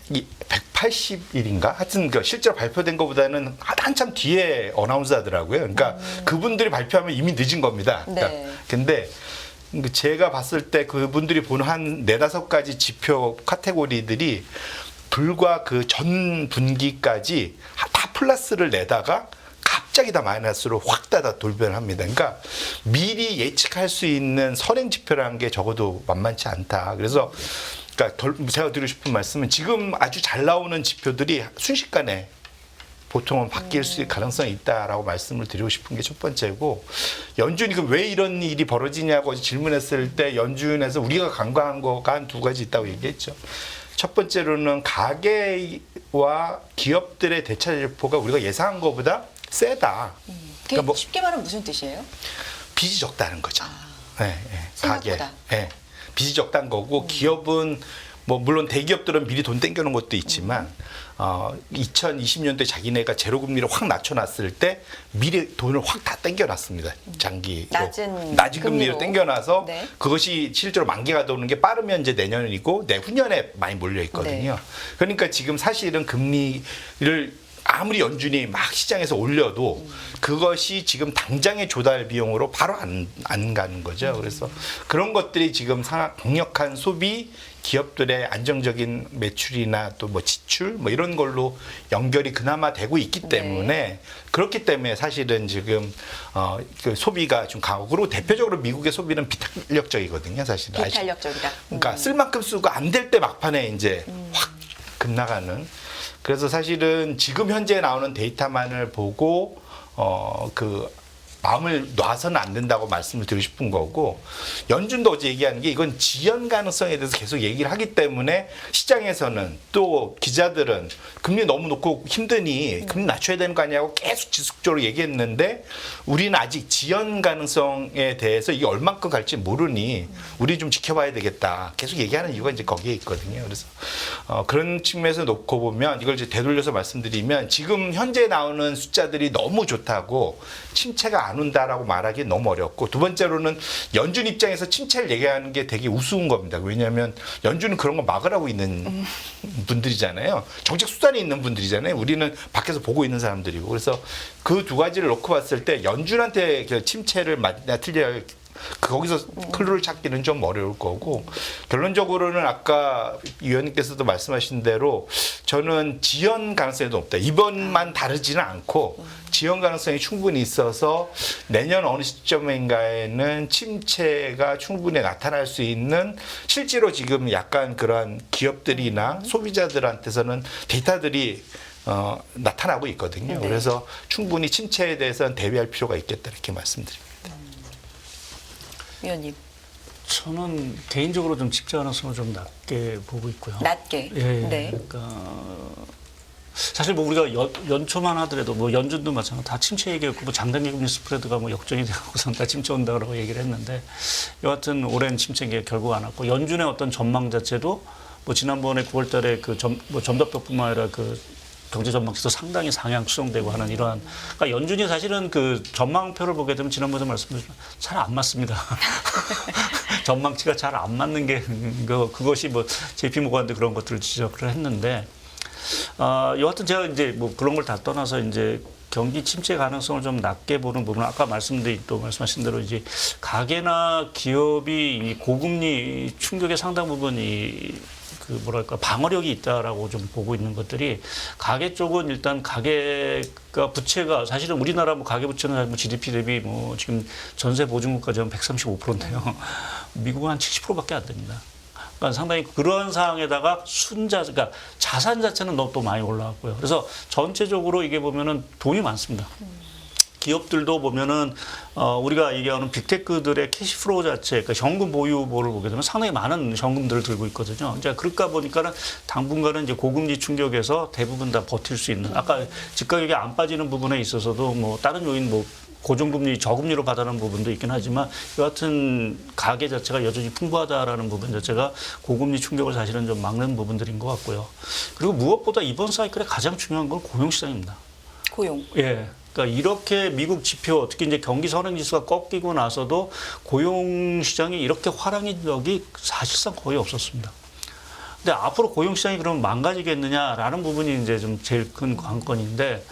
180일인가? 하여튼 그 실제로 발표된 것보다는 한참 뒤에 어나운스 하더라고요. 그러니까 그분들이 발표하면 이미 늦은 겁니다. 그러니까 근데 제가 봤을 때 그분들이 보는 한 4-5가지 지표 카테고리들이 불과 그 전 분기까지 다 플러스를 내다가 갑자기 다 마이너스로 확 다 돌변합니다. 그러니까 미리 예측할 수 있는 선행 지표라는 게 적어도 만만치 않다. 그래서 그러니까 제가 드리고 싶은 말씀은 지금 아주 잘 나오는 지표들이 순식간에 보통은 바뀔 수 있는 가능성이 있다라고 말씀을 드리고 싶은 게 첫 번째고 연준이 왜 이런 일이 벌어지냐고 질문했을 때 연준에서 우리가 간과한 거가 한 2가지 있다고 얘기했죠. 첫 번째로는 가계와 기업들의 대차지표가 우리가 예상한 것보다 세다. 그러니까 뭐 쉽게 말하면 무슨 뜻이에요? 빚이 적다는 거죠. 생각보다. 가계. 빚이 적다는 거고 기업은 뭐 물론 대기업들은 미리 돈 땡겨놓은 것도 있지만 2020년도에 자기네가 제로금리를 확 낮춰놨을 때 미리 돈을 확 다 땡겨놨습니다. 장기로. 낮은 금리로 땡겨놔서 그것이 실제로 만기가 도는 게 빠르면 이제 내년이고 내후년에 많이 몰려있거든요. 그러니까 지금 사실은 금리를 아무리 연준이 막 시장에서 올려도 그것이 지금 당장의 조달 비용으로 바로 안 가는 거죠. 그래서 그런 것들이 지금 강력한 소비, 기업들의 안정적인 매출이나 또 뭐 지출 뭐 이런 걸로 연결이 그나마 되고 있기 때문에 그렇기 때문에 사실은 지금 그 소비가 좀 강하고 그리고 대표적으로 미국의 소비는 비탄력적이거든요. 사실 비탄력적이다. 그러니까 쓸 만큼 쓰고 안 될 때 막판에 이제 확 급나가는. 그래서 사실은 지금 현재 나오는 데이터만을 보고 그 마음을 놔서는 안 된다고 말씀을 드리고 싶은 거고 연준도 어제 얘기하는 게 이건 지연 가능성에 대해서 계속 얘기를 하기 때문에 시장에서는 또 기자들은 금리 너무 높고 힘드니 금리 낮춰야 되는 거 아니냐고 계속 지속적으로 얘기했는데 우리는 아직 지연 가능성에 대해서 이게 얼만큼 갈지 모르니 우리 좀 지켜봐야 되겠다 계속 얘기하는 이유가 이제 거기에 있거든요. 그래서 그런 측면에서 놓고 보면 이걸 이제 되돌려서 말씀드리면 지금 현재 나오는 숫자들이 너무 좋다고 침체가 안 온다라고 말하기 너무 어렵고, 두 번째로는 연준 입장에서 침체를 얘기하는 게 되게 우스운 겁니다. 왜냐하면 연준은 그런 거 막으라고 있는 분들이잖아요. 정책 수단이 있는 분들이잖아요. 우리는 밖에서 보고 있는 사람들이고. 그래서 그 두 가지를 놓고 봤을 때 연준한테 그 침체를 맞냐 틀려 거기서 클루를 찾기는 좀 어려울 거고, 결론적으로는 아까 위원님께서도 말씀하신 대로 저는 지연 가능성이 높다. 이번만 다르지는 않고 지연 가능성이 충분히 있어서 내년 어느 시점인가에는 침체가 충분히 나타날 수 있는, 실제로 지금 약간 그러한 기업들이나 소비자들한테서는 데이터들이 나타나고 있거든요. 네. 그래서 충분히 침체에 대해서는 대비할 필요가 있겠다, 이렇게 말씀드립니다. 위원님. 저는 개인적으로 좀 집재 가능성을 좀 낮게 보고 있고요. 낮게. 예, 네. 그러니까 사실 뭐 우리가 연초만 하더라도 뭐 연준도 마찬가지 다 침체 얘기했고, 뭐 장단기 금리 스프레드가 뭐 역전이 되고선 다 침체 온다고 얘기를 했는데, 여하튼 오랜 침체가 결국 안 왔고, 연준의 어떤 전망 자체도 뭐 지난번에 9월달에 그 점도표뿐만 아니라 그 경제 전망치도 상당히 상향 수정되고 하는 이러한, 그러니까 연준이 사실은 그 전망표를 보게 되면 지난번에 말씀드렸지만 잘 안 맞습니다. 전망치가 잘 안 맞는 게 그것이 뭐 JP 모건도 그런 것들을 지적을 했는데, 여하튼 제가 이제 뭐 그런 걸 다 떠나서 이제 경기 침체 가능성을 좀 낮게 보는 부분은 아까 또 말씀하신 대로 이제 가계나 기업이 이 고금리 충격의 상당 부분이 그 뭐랄까 방어력이 있다라고 좀 보고 있는 것들이, 가계 쪽은 일단 가계가 부채가 사실은 우리나라 뭐 가계 부채는 뭐 GDP 대비 뭐 지금 전세 보증국까지 하면 135%인데요. 미국은 한 70%밖에 안 됩니다. 그러니까 상당히 그런 상황에다가 그러니까 자산 자체는 너무 또 많이 올라왔고요. 그래서 전체적으로 이게 보면은 돈이 많습니다. 기업들도 보면은 우리가 얘기하는 빅테크들의 캐시플로우 자체, 그러니까 현금 보유보를 보게 되면 상당히 많은 현금들을 들고 있거든요. 이제 그럴까 보니까는 당분간은 이제 고금리 충격에서 대부분 다 버틸 수 있는, 아까 집가격이 안 빠지는 부분에 있어서도 뭐 다른 요인 뭐 고정금리, 저금리로 받아는 부분도 있긴 하지만, 여하튼 가계 자체가 여전히 풍부하다라는 부분 자체가 고금리 충격을 사실은 좀 막는 부분들인 것 같고요. 그리고 무엇보다 이번 사이클에 가장 중요한 건 고용시장입니다. 고용. 예. 그러니까 이렇게 미국 지표, 특히 이제 경기 선행지수가 꺾이고 나서도 고용시장이 이렇게 활황인 적이 사실상 거의 없었습니다. 근데 앞으로 고용시장이 그러면 망가지겠느냐라는 부분이 이제 좀 제일 큰 관건인데,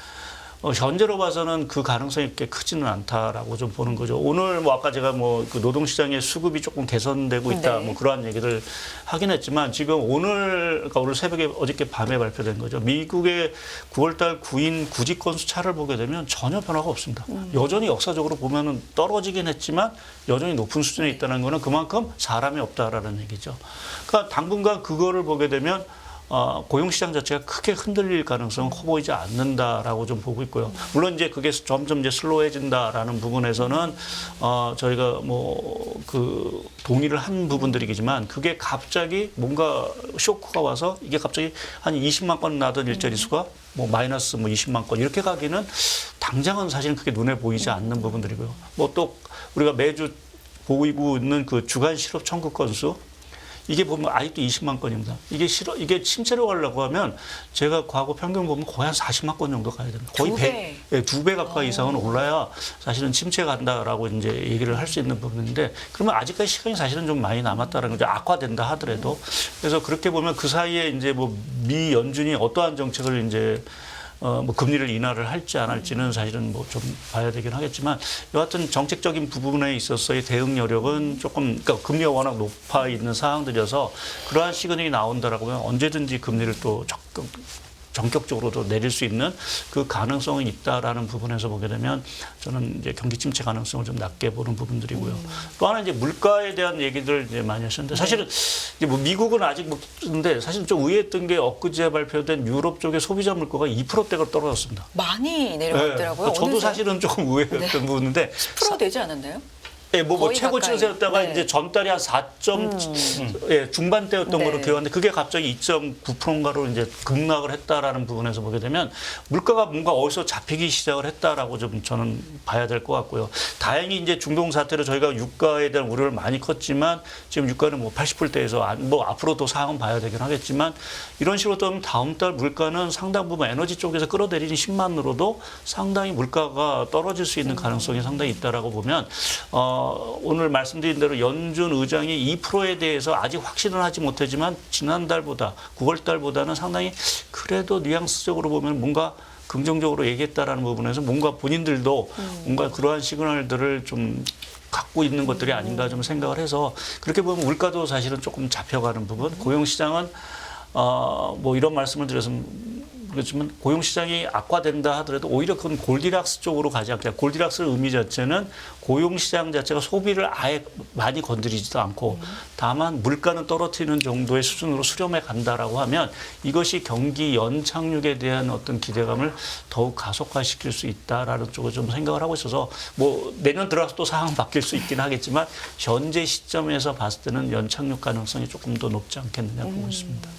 현재로 봐서는 그 가능성이 그렇게 크지는 않다라고 좀 보는 거죠. 오늘 뭐 아까 제가 뭐 그 노동시장의 수급이 조금 개선되고 있다, 네. 뭐 그러한 얘기를 하긴 했지만, 지금 그러니까 오늘 새벽에 어저께 밤에 발표된 거죠. 미국의 9월달 구인 구직 건수 차를 보게 되면 전혀 변화가 없습니다. 여전히 역사적으로 보면은 떨어지긴 했지만 여전히 높은 수준에 있다는 거는 그만큼 사람이 없다라는 얘기죠. 그러니까 당분간 그거를 보게 되면 고용시장 자체가 크게 흔들릴 가능성은 커 보이지 않는다라고 좀 보고 있고요. 물론 이제 그게 점점 이제 슬로우해진다라는 부분에서는 저희가 뭐 그 동의를 한 부분들이지만, 그게 갑자기 뭔가 쇼크가 와서 이게 갑자기 한 20만 건 나던 일자리 수가 뭐 마이너스 뭐 20만 건 이렇게 가기는 당장은 사실은 그게 눈에 보이지 않는 부분들이고요. 뭐 또 우리가 매주 보이고 있는 그 주간 실업 청구 건수, 이게 보면 아직도 20만 건입니다. 이게 침체로 가려고 하면 제가 과거 평균 보면 거의 한 40만 건 정도 가야 됩니다. 거의 2배 가까이 이상은 올라야 사실은 침체 간다라고 이제 얘기를 할 수 있는 부분인데, 그러면 아직까지 시간이 사실은 좀 많이 남았다는 거죠. 악화된다 하더라도. 그래서 그렇게 보면 그 사이에 이제 뭐 미 연준이 어떠한 정책을 이제 뭐 금리를 인하를 할지 안 할지는 사실은 뭐 좀 봐야 되긴 하겠지만, 여하튼 정책적인 부분에 있어서의 대응 여력은 조금, 그러니까 금리가 워낙 높아 있는 상황들이어서 그러한 시그널이 나온다라고 하면 언제든지 금리를 또 전격적으로도 내릴 수 있는 그 가능성이 있다라는 부분에서 보게 되면 저는 이제 경기 침체 가능성을 좀 낮게 보는 부분들이고요. 또 하나 이제 물가에 대한 얘기들 이제 많이 하셨는데, 사실은 이제 뭐 미국은 아직 못 근데 사실 좀 의외했던 게 엊그제 발표된 유럽 쪽의 소비자 물가가 2%대가 떨어졌습니다. 많이 내려갔더라고요. 네. 저도 어느새? 사실은 조금 의외였던 부분인데 10% 되지 않았나요? 예, 뭐 거의 최고치를 가까이. 세웠다가 네. 이제 전달이 한 4점 예, 중반대였던 네. 걸로 기억하는데 그게 갑자기 2.9%인가로 이제 급락을 했다라는 부분에서 보게 되면 물가가 뭔가 어디서 잡히기 시작을 했다라고 좀 저는 봐야 될 것 같고요. 다행히 이제 중동 사태로 저희가 유가에 대한 우려를 많이 컸지만 지금 유가는 뭐 80불대에서 뭐 앞으로도 상황은 봐야 되긴 하겠지만 이런 식으로 또 다음 달 물가는 상당 부분 에너지 쪽에서 끌어들이는 힘만으로도 상당히 물가가 떨어질 수 있는 가능성이 상당히 있다라고 보면 오늘 말씀드린 대로 연준 의장이 2%에 대해서 아직 확신을 하지 못하지만 지난달보다 9월달보다는 상당히 그래도 뉘앙스적으로 보면 뭔가 긍정적으로 얘기했다라는 부분에서 뭔가 본인들도 뭔가 그러한 시그널들을 좀 갖고 있는 것들이 아닌가 좀 생각을 해서 그렇게 보면 물가도 사실은 조금 잡혀가는 부분, 고용시장은 뭐 이런 말씀을 드려서 그렇지만 고용시장이 악화된다 하더라도 오히려 그건 골디락스 쪽으로 가지 않게 골디락스 의미 자체는 고용시장 자체가 소비를 아예 많이 건드리지도 않고 다만 물가는 떨어뜨리는 정도의 수준으로 수렴해 간다라고 하면 이것이 경기 연착륙에 대한 어떤 기대감을 더욱 가속화시킬 수 있다라는 쪽을 좀 생각을 하고 있어서 뭐 내년 들어서 또 상황 바뀔 수 있긴 하겠지만 현재 시점에서 봤을 때는 연착륙 가능성이 조금 더 높지 않겠느냐 보고 있습니다.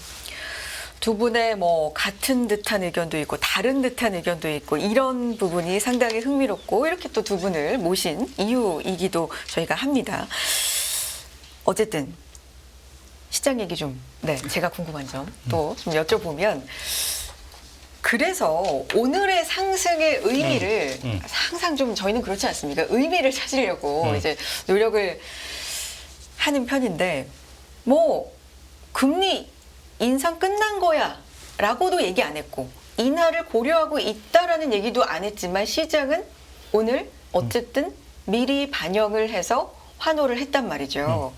두 분의 뭐 같은 듯한 의견도 있고 다른 듯한 의견도 있고 이런 부분이 상당히 흥미롭고 이렇게 또 두 분을 모신 이유이기도 저희가 합니다. 어쨌든 시장 얘기 좀 제가 궁금한 점 또 좀 여쭤보면 그래서 오늘의 상승의 의미를 항상 좀 저희는 그렇지 않습니까? 의미를 찾으려고 이제 노력을 하는 편인데 뭐 금리 인상 끝난 거야 라고도 얘기 안 했고 인하를 고려하고 있다라는 얘기도 안 했지만 시장은 오늘 어쨌든 미리 반영을 해서 환호를 했단 말이죠.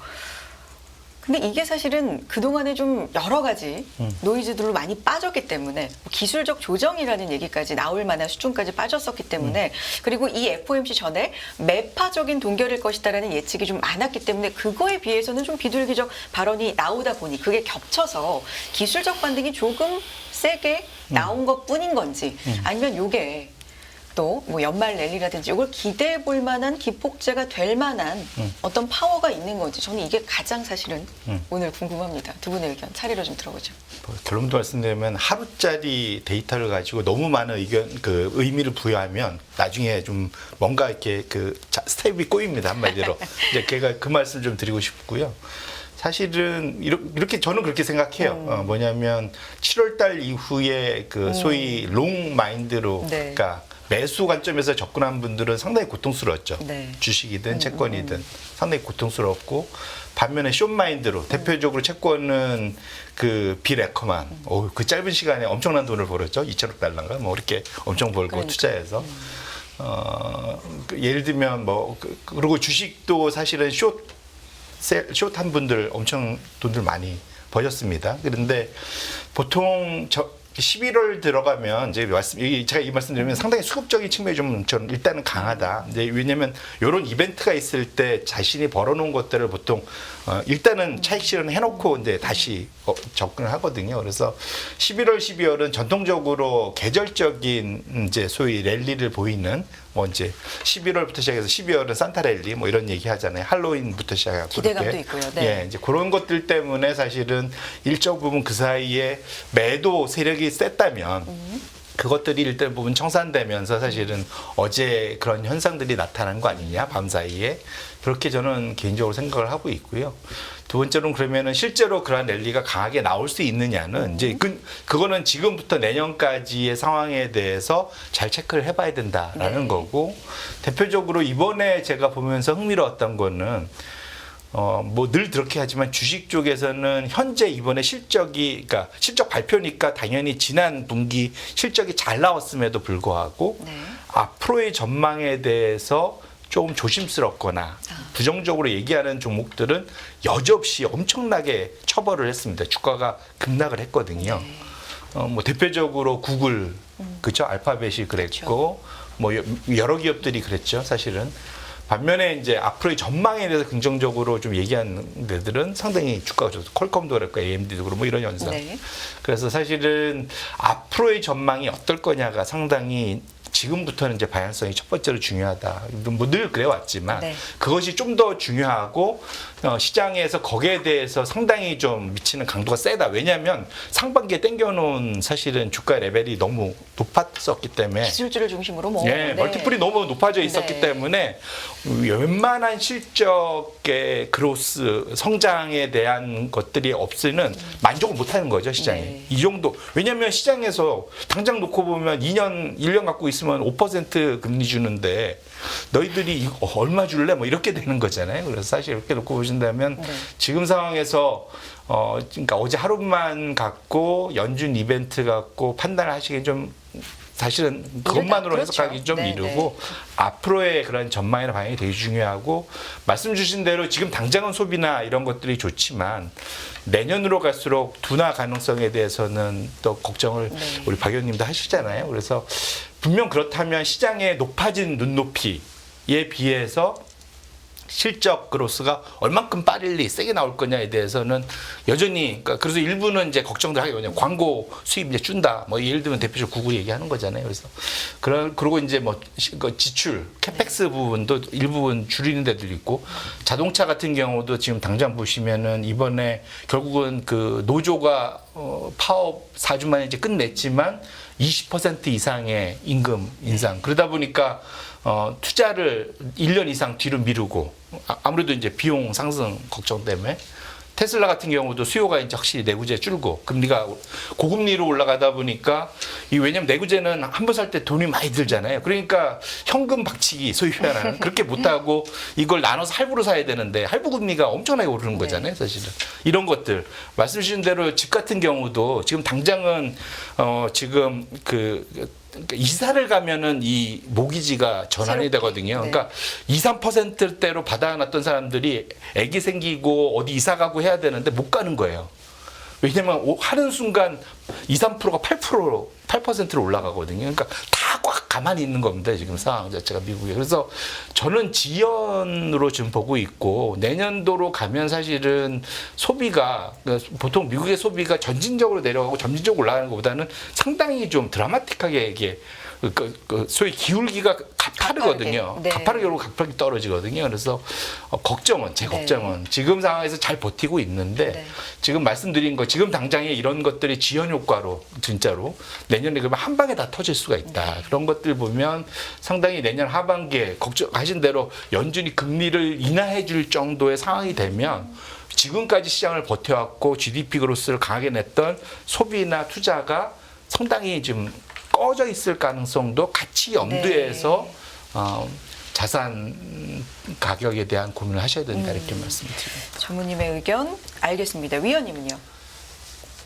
근데 이게 사실은 그동안에 좀 여러 가지 노이즈들로 많이 빠졌기 때문에 기술적 조정이라는 얘기까지 나올 만한 수준까지 빠졌었기 때문에 그리고 이 FOMC 전에 매파적인 동결일 것이다라는 예측이 좀 많았기 때문에 그거에 비해서는 좀 비둘기적 발언이 나오다 보니 그게 겹쳐서 기술적 반등이 조금 세게 나온 것뿐인 건지 아니면 요게 또 뭐 연말 랠리라든지 이걸 기대해 볼 만한 기폭제가 될 만한 어떤 파워가 있는 건지 저는 이게 가장 사실은 오늘 궁금합니다. 두 분의 의견 차례로 좀 들어보죠. 결론도 말씀드리면 하루짜리 데이터를 가지고 너무 많은 의미를 부여하면 나중에 좀 뭔가 이렇게 스텝이 꼬입니다. 한마디로. 이제 제가 그 말씀을 좀 드리고 싶고요. 사실은 이렇게 저는 그렇게 생각해요. 뭐냐면 7월 달 이후에 소위 롱 마인드로 네. 그러니까 매수 관점에서 접근한 분들은 상당히 고통스러웠죠. 네. 주식이든 채권이든 상당히 고통스럽고 반면에 숏 마인드로 대표적으로 채권은 빌 에커만 그 짧은 시간에 엄청난 돈을 벌었죠. 2천억 달러인가 뭐 이렇게 엄청 벌고 그러니까. 투자해서 예를 들면 그리고 주식도 사실은 숏한 분들 엄청 돈들 많이 버셨습니다. 그런데 보통 11월 들어가면 제가 이 말씀드리면 상당히 수급적인 측면이 좀 저는 일단은 강하다. 이제 왜냐면 이런 이벤트가 있을 때 자신이 벌어놓은 것들을 보통 일단은 차익 실현 해놓고 이제 다시 접근을 하거든요. 그래서 11월, 12월은 전통적으로 계절적인 이제 소위 랠리를 보이는 뭐 이제 11월부터 시작해서 12월은 산타 랠리 뭐 이런 얘기 하잖아요. 할로윈부터 시작하고 기대감도 있고요. 네. 예, 이제 그런 것들 때문에 사실은 일정 부분 그 사이에 매도 세력이 셌다면 그것들이 일단 부분 청산되면서 사실은 어제 그런 현상들이 나타난 거 아니냐 밤 사이에 그렇게 저는 개인적으로 생각을 하고 있고요. 두 번째로는 그러면은 실제로 그러한 랠리가 강하게 나올 수 있느냐는 이제 그거는 지금부터 내년까지의 상황에 대해서 잘 체크를 해봐야 된다라는 네. 거고 대표적으로 이번에 제가 보면서 흥미로웠던 거는 뭐 늘 그렇게 하지만 주식 쪽에서는 현재 이번에 실적 발표니까 당연히 지난 분기 실적이 잘 나왔음에도 불구하고 네. 앞으로의 전망에 대해서 조금 조심스럽거나 부정적으로 얘기하는 종목들은 여지없이 엄청나게 처벌을 했습니다. 주가가 급락을 했거든요. 네. 뭐 대표적으로 구글, 그죠? 알파벳이 그랬고, 뭐 여러 기업들이 그랬죠, 사실은. 반면에 이제 앞으로의 전망에 대해서 긍정적으로 좀 얘기한 데들은 상당히 주가가 좋죠. 퀄컴도 그랬고 AMD도 그렇고 뭐 이런 현상. 네. 그래서 사실은 앞으로의 전망이 어떨 거냐가 상당히 지금부터는 이제 방향성이 첫 번째로 중요하다. 뭐 늘 그래왔지만 네. 그것이 좀 더 중요하고 시장에서 거기에 대해서 상당히 좀 미치는 강도가 세다. 왜냐하면 상반기에 땡겨놓은 사실은 주가 레벨이 너무 높았었기 때문에 기술주를 중심으로 뭐 네, 멀티플이 너무 높아져 있었기 네. 때문에 웬만한 실적의 그로스 성장에 대한 것들이 없으면 만족을 못하는 거죠 시장이. 네. 이 정도. 왜냐하면 시장에서 당장 놓고 보면 1년 갖고 있으면 5% 금리 주는데 너희들이 이거 얼마 줄래? 뭐 이렇게 되는 거잖아요. 그래서 사실 이렇게 놓고 보신다면 네. 지금 상황에서 그러니까 어제 하루만 갖고 연준 이벤트 갖고 판단을 하시기 좀 사실은 그것만으로 그렇죠. 해석하기 좀 네, 이르고 앞으로의 그런 전망이나 방향이 되게 중요하고 말씀 주신 대로 지금 당장은 소비나 이런 것들이 좋지만 내년으로 갈수록 둔화 가능성에 대해서는 또 걱정을 네. 우리 박 의원님도 하시잖아요. 그래서 분명 그렇다면 시장의 높아진 눈높이에 비해서 실적 그로스가 얼만큼 빠르리 세게 나올 거냐에 대해서는 여전히 그러니까 그래서 일부는 이제 걱정들 하게 왜냐면 광고 수입 이제 준다 뭐 예를 들면 대표적으로 구글 얘기하는 거잖아요. 그래서 그리고 이제 뭐 지출 캐펙스 부분도 일부분 줄이는 데도 있고 자동차 같은 경우도 지금 당장 보시면은 이번에 결국은 그 노조가 파업 4주 만에 이제 끝냈지만 20% 이상의 임금 인상 그러다 보니까 투자를 1년 이상 뒤로 미루고 아무래도 이제 비용 상승 걱정 때문에 테슬라 같은 경우도 수요가 이제 확실히 내구재 줄고 금리가 고금리로 올라가다 보니까 왜냐면 내구재는 한 번 살 때 돈이 많이 들잖아요. 그러니까 현금 박치기 소위 표현하는 그렇게 못하고 이걸 나눠서 할부로 사야 되는데 할부 금리가 엄청나게 오르는 거잖아요. 사실은 이런 것들 말씀 주신 대로 집 같은 경우도 지금 당장은 지금 그러니까 이사를 가면은 이 모기지가 전환이 새롭게. 되거든요. 네. 그러니까 2, 3%대로 받아놨던 사람들이 아기 생기고 어디 이사 가고 해야 되는데 못 가는 거예요. 왜냐면 하는 순간 2, 3%가 8%로 올라가거든요. 그러니까 다 꽉 가만히 있는 겁니다. 지금 상황 자체가 미국에. 그래서 저는 지연으로 지금 보고 있고 내년도로 가면 사실은 소비가 그러니까 보통 미국의 소비가 전진적으로 내려가고 점진적으로 올라가는 것보다는 상당히 좀 드라마틱하게 이게 소위 기울기가 가파르거든요. 가파르게. 네. 가파르게 오르고 가파르게 떨어지거든요. 그래서 제 네. 걱정은 지금 상황에서 잘 버티고 있는데 네. 지금 말씀드린 거 지금 당장에 이런 것들이 지연 효과로 진짜로 내년에 그러면 한 방에 다 터질 수가 있다. 네. 그런 것들 보면 상당히 내년 하반기에 걱정하신 대로 연준이 금리를 인하해 줄 정도의 상황이 되면 지금까지 시장을 버텨왔고 GDP 그로스를 강하게 냈던 소비나 투자가 상당히 지금 꺼져 있을 가능성도 같이 염두에서 자산 가격에 대한 고민을 하셔야 된다 이렇게 말씀드립니다. 전무님의 의견 알겠습니다. 위원님은요?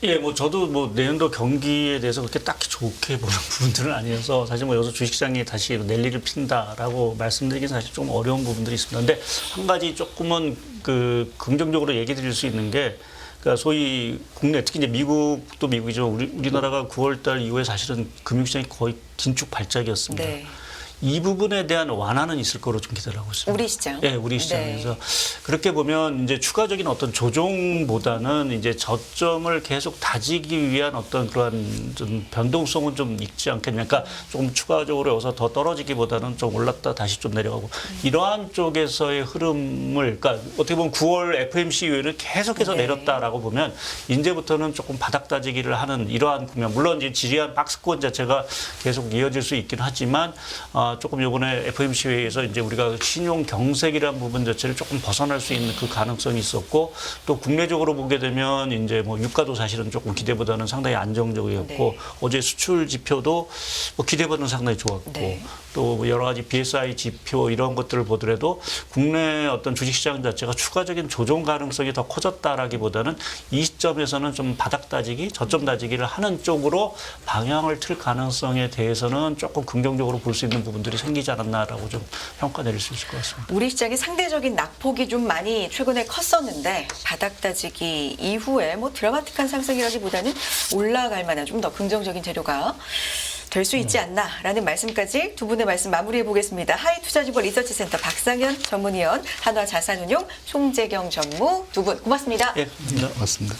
예, 뭐 저도 뭐 내년도 경기에 대해서 그렇게 딱히 좋게 보는 부분들은 아니어서 사실 뭐 여기서 주식시장이 다시 랠리를 핀다라고 말씀드리긴 사실 좀 어려운 부분들이 있습니다. 근데 한 가지 조금은 그 긍정적으로 얘기 드릴 수 있는 게 그러니까 소위 국내 특히 이제 미국도 미국이죠. 우리나라가 9월달 이후에 사실은 금융시장이 거의 긴축 발작이었습니다. 네. 이 부분에 대한 완화는 있을 거로 좀 기대를 하고 있습니다. 우리 시장? 네, 우리 시장에서 그렇게 보면 이제 추가적인 어떤 조정보다는 이제 저점을 계속 다지기 위한 어떤 그러한 좀 변동성은 좀 있지 않겠냐. 그러니까 조금 추가적으로 여기서 더 떨어지기보다는 좀 올랐다 다시 좀 내려가고 이러한 쪽에서의 흐름을 그러니까 어떻게 보면 9월 FMC 이후에는 계속해서 네. 내렸다라고 보면 이제부터는 조금 바닥 다지기를 하는 이러한 국면. 물론 이제 지리한 박스권 자체가 계속 이어질 수 있긴 하지만 조금 이번에 FOMC 회의에서 이제 우리가 신용 경색이라는 부분 자체를 조금 벗어날 수 있는 그 가능성이 있었고 또 국내적으로 보게 되면 이제 뭐 유가도 사실은 조금 기대보다는 상당히 안정적이었고 네. 어제 수출 지표도 뭐 기대보다는 상당히 좋았고 네. 또 여러 가지 BSI 지표 이런 것들을 보더라도 국내 어떤 주식시장 자체가 추가적인 조정 가능성이 더 커졌다라기보다는 이 시점에서는 좀 바닥 다지기, 저점 다지기를 하는 쪽으로 방향을 틀 가능성에 대해서는 조금 긍정적으로 볼 수 있는 부분들이 생기지 않았나라고 좀 평가 내릴 수 있을 것 같습니다. 우리 시장이 상대적인 낙폭이 좀 많이 최근에 컸었는데 바닥 다지기 이후에 뭐 드라마틱한 상승이라기보다는 올라갈 만한 좀 더 긍정적인 재료가 될 수 있지 않나라는 말씀까지 두 분의 말씀 마무리해 보겠습니다. 하이투자주보 리서치센터 박상현 전문위원, 한화자산운용 송재경 전무 두 분 고맙습니다. 예, 감사합니다. 맞습니다.